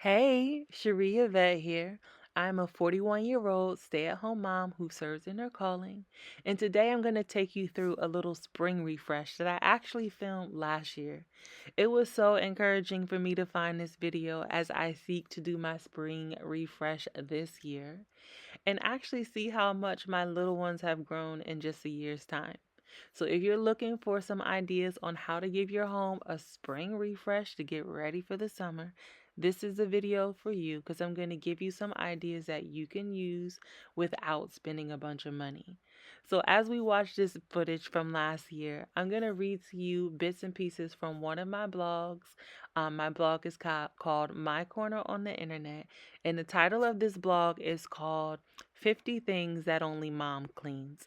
Hey, Sharia Vet here. I'm a 41-year-old stay-at-home mom who serves in her calling, and today I'm going to take you through a little spring refresh that I actually filmed last year. It was so encouraging for me to find this video as I seek to do my spring refresh this year and actually see how much my little ones have grown in just a year's time. So, if you're looking for some ideas on how to give your home a spring refresh to get ready for the summer, this is the video for you because I'm going to give you some ideas that you can use without spending a bunch of money. So, as we watch this footage from last year, I'm going to read to you bits and pieces from one of my blogs. My blog is called My Corner on the Internet, and the title of this blog is called 50 Things That Only Mom Cleans.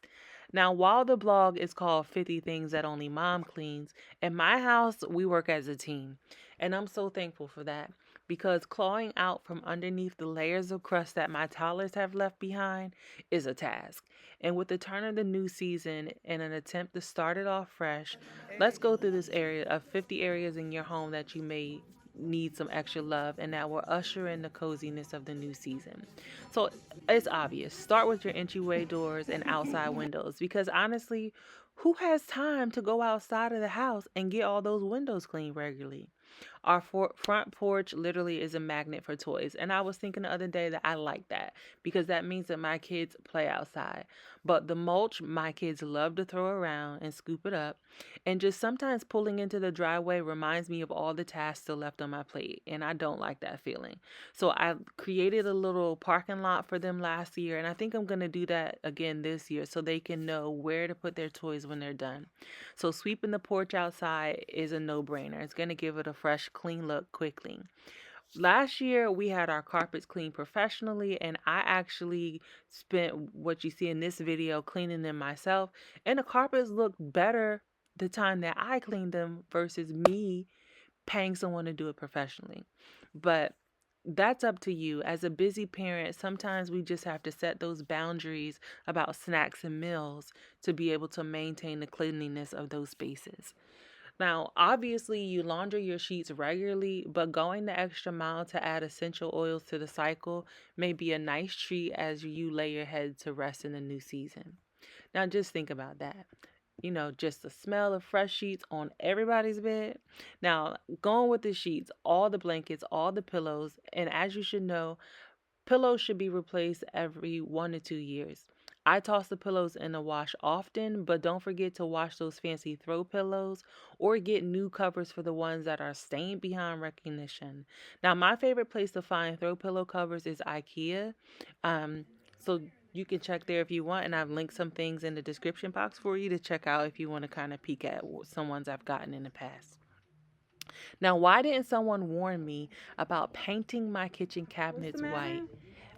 Now, while the blog is called 50 Things That Only Mom Cleans, in my house, we work as a team. And I'm so thankful for that because clawing out from underneath the layers of crust that my toddlers have left behind is a task. And with the turn of the new season and an attempt to start it off fresh, let's go through this area of 50 areas in your home that you may need some extra love and that will usher in the coziness of the new season. So it's obvious. Start with your entryway doors and outside windows because honestly, who has time to go outside of the house and get all those windows cleaned regularly? Our front porch literally is a magnet for toys. And I was thinking the other day that I like that because that means that my kids play outside. But the mulch, my kids love to throw around and scoop it up. And just sometimes pulling into the driveway reminds me of all the tasks still left on my plate. And I don't like that feeling. So I created a little parking lot for them last year. And I think I'm going to do that again this year so they can know where to put their toys when they're done. So sweeping the porch outside is a no-brainer. It's going to give it a fresh, clean look quickly. Last year, we had our carpets cleaned professionally, and I actually spent what you see in this video cleaning them myself. And the carpets look better the time that I cleaned them versus me paying someone to do it professionally. But that's up to you. As a busy parent, sometimes we just have to set those boundaries about snacks and meals to be able to maintain the cleanliness of those spaces. Now, obviously, you launder your sheets regularly, but going the extra mile to add essential oils to the cycle may be a nice treat as you lay your head to rest in the new season. Now, just think about that. Just the smell of fresh sheets on everybody's bed. Now, going with the sheets, all the blankets, all the pillows, and as you should know, pillows should be replaced every 1 to 2 years. I toss the pillows in the wash often, but don't forget to wash those fancy throw pillows or get new covers for the ones that are staying behind recognition. Now, my favorite place to find throw pillow covers is IKEA. So you can check there if you want, and I've linked some things in the description box for you to check out if you want to kind of peek at some ones I've gotten in the past. Now, why didn't someone warn me about painting my kitchen cabinets white?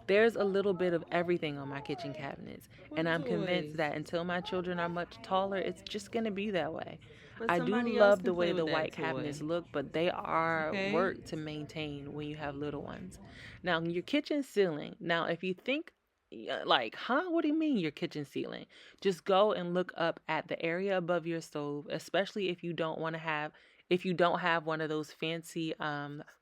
There's a little bit of everything on my kitchen cabinets, and What I'm convinced toys? that until my children are much taller, it's just going to be that way. But I do somebody else love the can way play the with that white toy. cabinets look, but they are Okay? work to maintain when you have little ones. Now, your kitchen ceiling. Now, if you think, yeah, like, huh? What do you mean your kitchen ceiling? Just go and look up at the area above your stove, especially if you don't have one of those fancy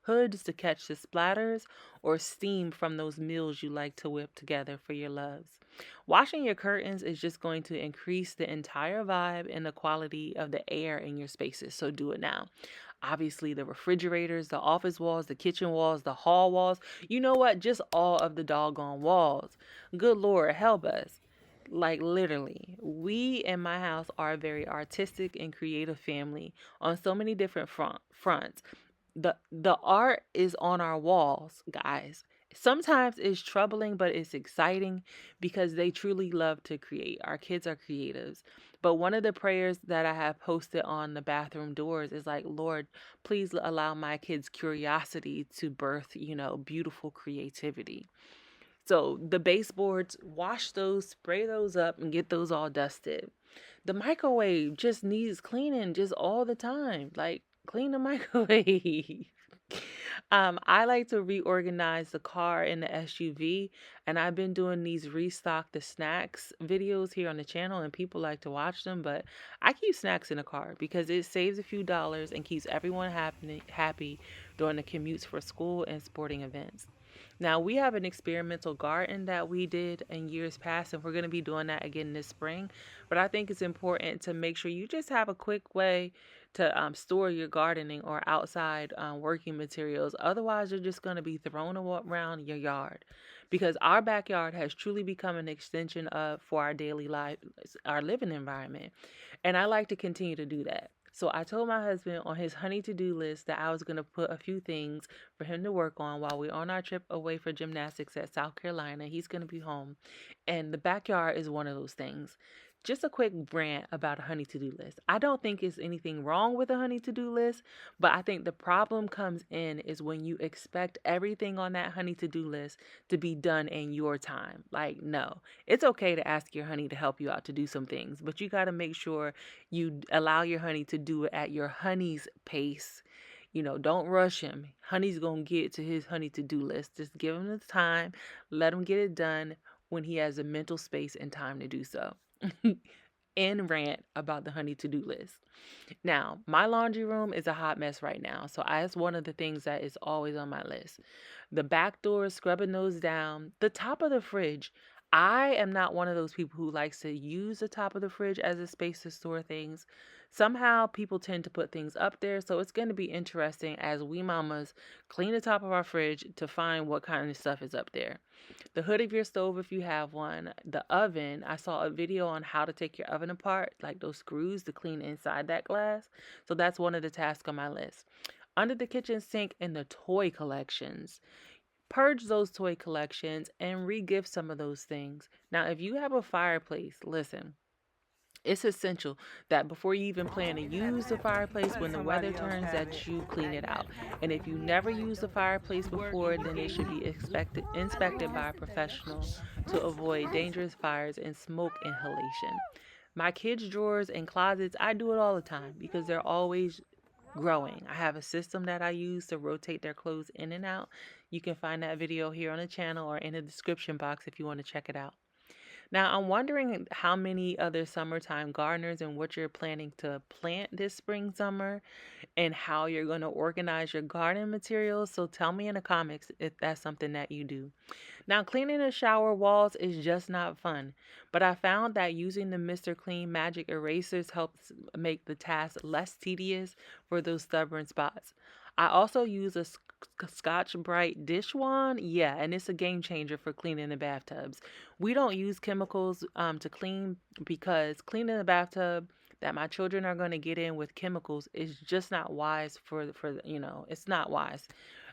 hoods to catch the splatters or steam from those meals you like to whip together for your loves. Washing your curtains is just going to increase the entire vibe and the quality of the air in your spaces, so do it now. Obviously, the refrigerators, the office walls, the kitchen walls, the hall walls, you know what? Just all of the doggone walls. Good Lord, help us. Like literally, we in my house are a very artistic and creative family on so many different fronts. The art is on our walls, guys. Sometimes it's troubling, but it's exciting because they truly love to create. Our kids are creatives. But one of the prayers that I have posted on the bathroom doors is like, Lord, please allow my kids' curiosity to birth, beautiful creativity. So the baseboards, wash those, spray those up, and get those all dusted. The microwave just needs cleaning just all the time. Like, clean the microwave. I like to reorganize the car and the SUV, and I've been doing these restock the snacks videos here on the channel, and people like to watch them. But I keep snacks in the car because it saves a few dollars and keeps everyone happy during the commutes for school and sporting events. Now, we have an experimental garden that we did in years past, and we're going to be doing that again this spring. But I think it's important to make sure you just have a quick way to store your gardening or outside working materials. Otherwise, you're just going to be thrown around your yard, because our backyard has truly become an extension of for our daily life, our living environment. And I like to continue to do that. So I told my husband on his honey to-do list that I was going to put a few things for him to work on while we're on our trip away for gymnastics at South Carolina. He's going to be home. And the backyard is one of those things. Just a quick rant about a honey to-do list. I don't think it's anything wrong with a honey to-do list, but I think the problem comes in is when you expect everything on that honey to-do list to be done in your time. Like, no, it's okay to ask your honey to help you out to do some things, but you got to make sure you allow your honey to do it at your honey's pace. Don't rush him. Honey's going to get to his honey to-do list. Just give him the time. Let him get it done when he has a mental space and time to do so. End rant about the honey to-do list. Now, my laundry room is a hot mess right now, so that's one of the things that is always on my list. The back door, scrubbing those down. The top of the fridge. I am not one of those people who likes to use the top of the fridge as a space to store things. Somehow people tend to put things up there, so it's going to be interesting as we mamas clean the top of our fridge to find what kind of stuff is up there. The hood of your stove, if you have one. The oven, I saw a video on how to take your oven apart, like those screws to clean inside that glass. So that's one of the tasks on my list. Under the kitchen sink and the toy collections. Purge those toy collections and re-gift some of those things. Now, if you have a fireplace, listen, it's essential that before you even plan to use the fireplace, when the weather turns, that you clean it out. And if you never used the fireplace before, then it should be inspected by a professional to avoid dangerous fires and smoke inhalation. My kids' drawers and closets, I do it all the time because they're always growing. I have a system that I use to rotate their clothes in and out. You can find that video here on the channel or in the description box if you want to check it out. Now, I'm wondering how many other summertime gardeners and what you're planning to plant this spring, summer, and how you're going to organize your garden materials. So tell me in the comments if that's something that you do. Now, cleaning the shower walls is just not fun, but I found that using the Mr. Clean Magic erasers helps make the task less tedious for those stubborn spots. I also use a Scotch Brite dish wand. Yeah, and it's a game changer for cleaning the bathtubs. We don't use chemicals to clean, because cleaning the bathtub that my children are going to get in with chemicals is just not wise it's not wise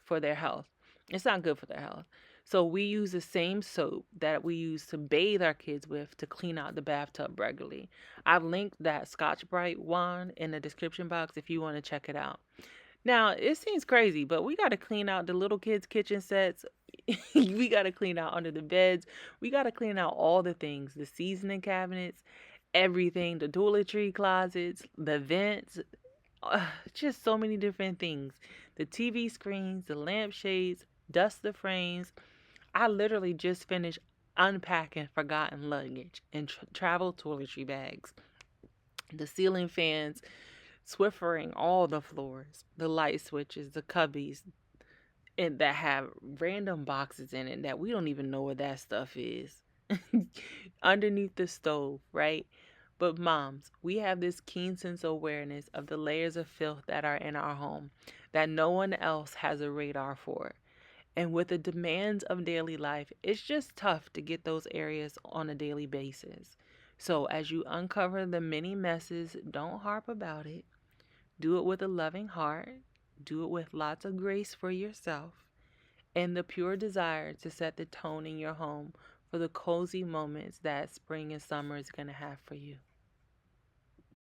for their health. It's not good for their health. So we use the same soap that we use to bathe our kids with to clean out the bathtub regularly. I've linked that Scotch Brite wand in the description box if you want to check it out. Now, it seems crazy, but we got to clean out the little kids' kitchen sets. We got to clean out under the beds. We got to clean out all the things, the seasoning cabinets, everything, the toiletry closets, the vents, just so many different things. The TV screens, the lampshades, dust the frames. I literally just finished unpacking forgotten luggage and travel toiletry bags. The ceiling fans, Swiffering all the floors, the light switches, the cubbies, and that have random boxes in it that we don't even know what that stuff is. Underneath the stove, right? But moms, we have this keen sense of awareness of the layers of filth that are in our home that no one else has a radar for. And with the demands of daily life, it's just tough to get those areas on a daily basis. So as you uncover the many messes, don't harp about it. Do it with a loving heart. Do it with lots of grace for yourself and the pure desire to set the tone in your home for the cozy moments that spring and summer is going to have for you.